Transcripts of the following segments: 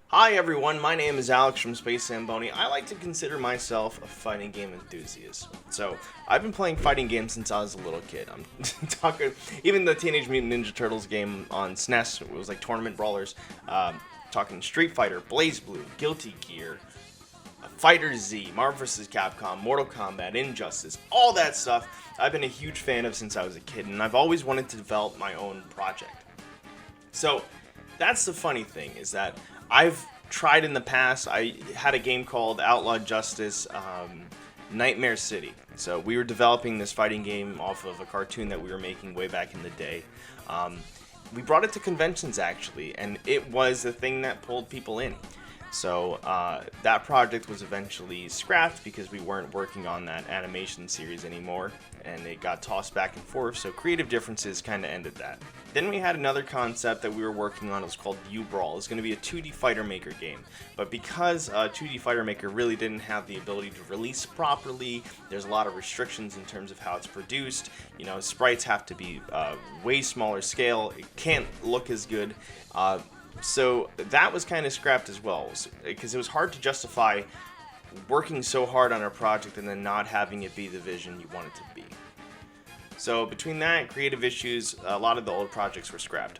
Hi everyone, my name is Alex from Space Zambonie. I like to consider myself a fighting game enthusiast. So, I've been playing fighting games since I was a little kid. I'm talking, even the Teenage Mutant Ninja Turtles game on SNES, it was like tournament brawlers. Talking Street Fighter, BlazBlue, Guilty Gear, Fighter Z, Marvel vs. Capcom, Mortal Kombat, Injustice, all that stuff I've been a huge fan of since I was a kid, and I've always wanted to develop my own project. So, that's the funny thing, is that I've tried in the past. I had a game called Outlaw Justice Nightmare City. So we were developing this fighting game off of a cartoon that we were making way back in the day. We brought it to conventions actually, and it was the thing that pulled people in. So that project was eventually scrapped because we weren't working on that animation series anymore, and it got tossed back and forth, so creative differences kind of ended that. Then we had another concept that we were working on. It was called U-Brawl. It's going to be a 2D Fighter Maker game, but because 2D Fighter Maker really didn't have the ability to release properly, there's a lot of restrictions in terms of how it's produced. You know, sprites have to be way smaller scale. It can't look as good. So that was kind of scrapped as well, because it was hard to justify working so hard on a project and then not having it be the vision you want it to be. So between that and creative issues, a lot of the old projects were scrapped.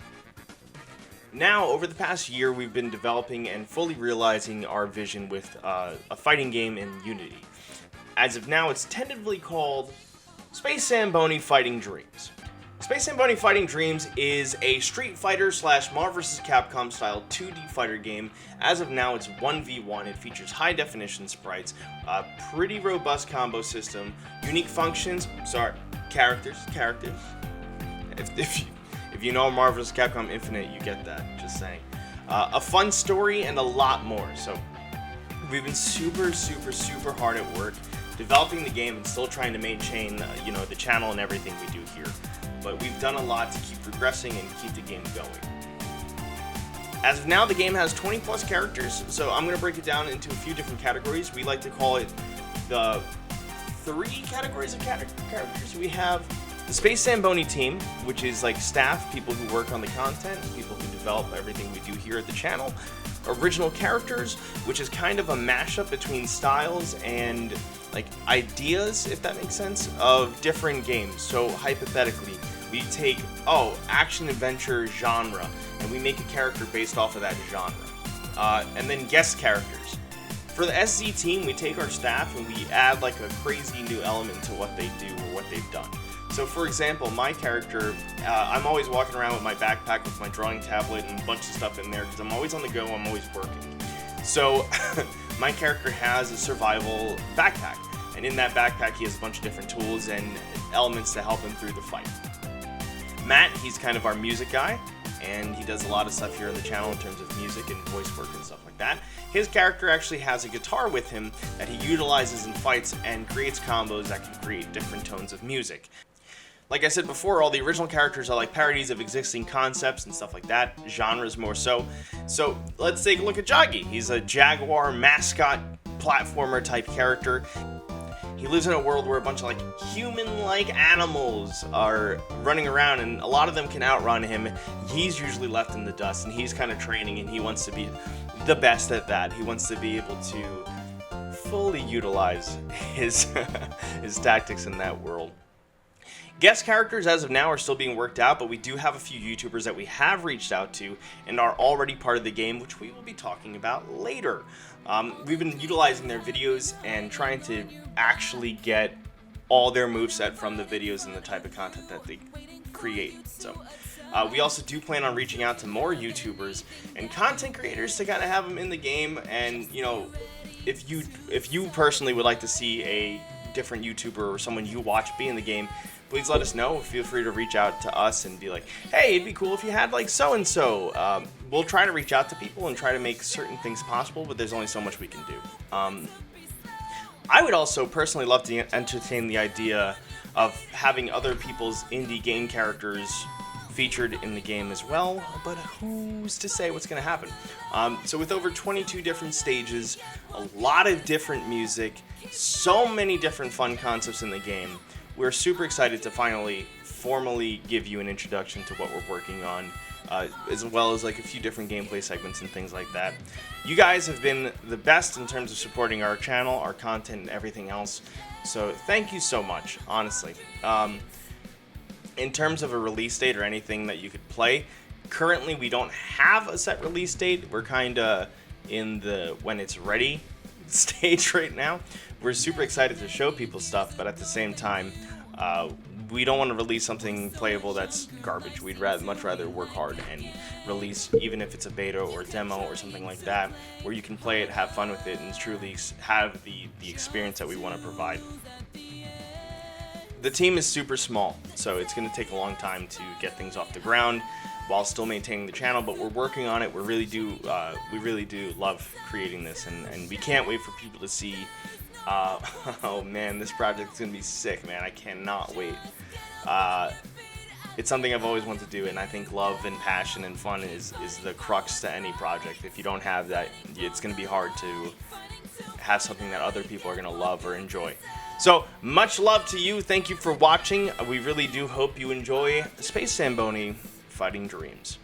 Now, over the past year, we've been developing and fully realizing our vision with a fighting game in Unity. As of now, it's tentatively called Space Zambonie Fighting Dreams. Space Zambonie Fighting Dreams is a Street Fighter / Marvel vs. Capcom style 2D fighter game. As of now, it's 1v1. It features high definition sprites, a pretty robust combo system, unique functions, characters. If you know Marvel vs. Capcom Infinite, you get that, just saying. A fun story and a lot more. So we've been super hard at work developing the game and still trying to maintain the channel and everything we do here. But we've done a lot to keep progressing and keep the game going. As of now, the game has 20 plus characters, so I'm going to break it down into a few different categories. We like to call it the 3 categories of characters. We have the Space Zambonie team, which is like staff, people who work on the content, people who develop everything we do here at the channel. Original characters, which is kind of a mashup between styles and like ideas, if that makes sense, of different games. So hypothetically, we take action adventure genre and we make a character based off of that genre. And then guest characters. For the SZ team, we take our staff and we add like a crazy new element to what they do or what they've done. So for example, my character, I'm always walking around with my backpack with my drawing tablet and a bunch of stuff in there because I'm always on the go, I'm always working. So my character has a survival backpack, and in that backpack he has a bunch of different tools and elements to help him through the fight. Matt, he's kind of our music guy, and he does a lot of stuff here on the channel in terms of music and voice work and stuff like that. His character actually has a guitar with him that he utilizes in fights and creates combos that can create different tones of music. Like I said before, all the original characters are like parodies of existing concepts and stuff like that, genres more so. So let's take a look at Joggie. He's a Jaguar mascot platformer type character. He lives in a world where a bunch of like human-like animals are running around, and a lot of them can outrun him. He's usually left in the dust, and he's kind of training, and he wants to be the best at that. He wants to be able to fully utilize his his tactics in that world. Guest characters as of now are still being worked out, but we do have a few YouTubers that we have reached out to and are already part of the game, which we will be talking about later. We've been utilizing their videos and trying to actually get all their moveset from the videos and the type of content that they create. So we also do plan on reaching out to more YouTubers and content creators to kind of have them in the game. And if you personally would like to see a different YouTuber or someone you watch be in the game, please let us know. Feel free to reach out to us and be like, hey, it'd be cool if you had like so-and-so. We'll try to reach out to people and try to make certain things possible, but there's only so much we can do. I would also personally love to entertain the idea of having other people's indie game characters featured in the game as well, but who's to say what's going to happen? So with over 22 different stages, a lot of different music, so many different fun concepts in the game, we're super excited to finally formally give you an introduction to what we're working on as well as like a few different gameplay segments and things like that. You guys have been the best in terms of supporting our channel, our content, and everything else. So thank you so much, honestly. In terms of a release date or anything that you could play, currently we don't have a set release date. We're kind of in the when it's ready stage right now. We're super excited to show people stuff, but at the same time, we don't want to release something playable that's garbage. We'd much rather work hard and release, even if it's a beta or demo or something like that, where you can play it, have fun with it, and truly have the experience that we want to provide. The team is super small, so it's going to take a long time to get things off the ground while still maintaining the channel, but we're working on it. We really do love creating this, and we can't wait for people to see. Oh man, this project's gonna be sick, man. I cannot wait. It's something I've always wanted to do, and I think love and passion and fun is the crux to any project. If you don't have that, it's gonna be hard to have something that other people are gonna love or enjoy. So, much love to you. Thank you for watching. We really do hope you enjoy Space Zambonie Fighting Dreams.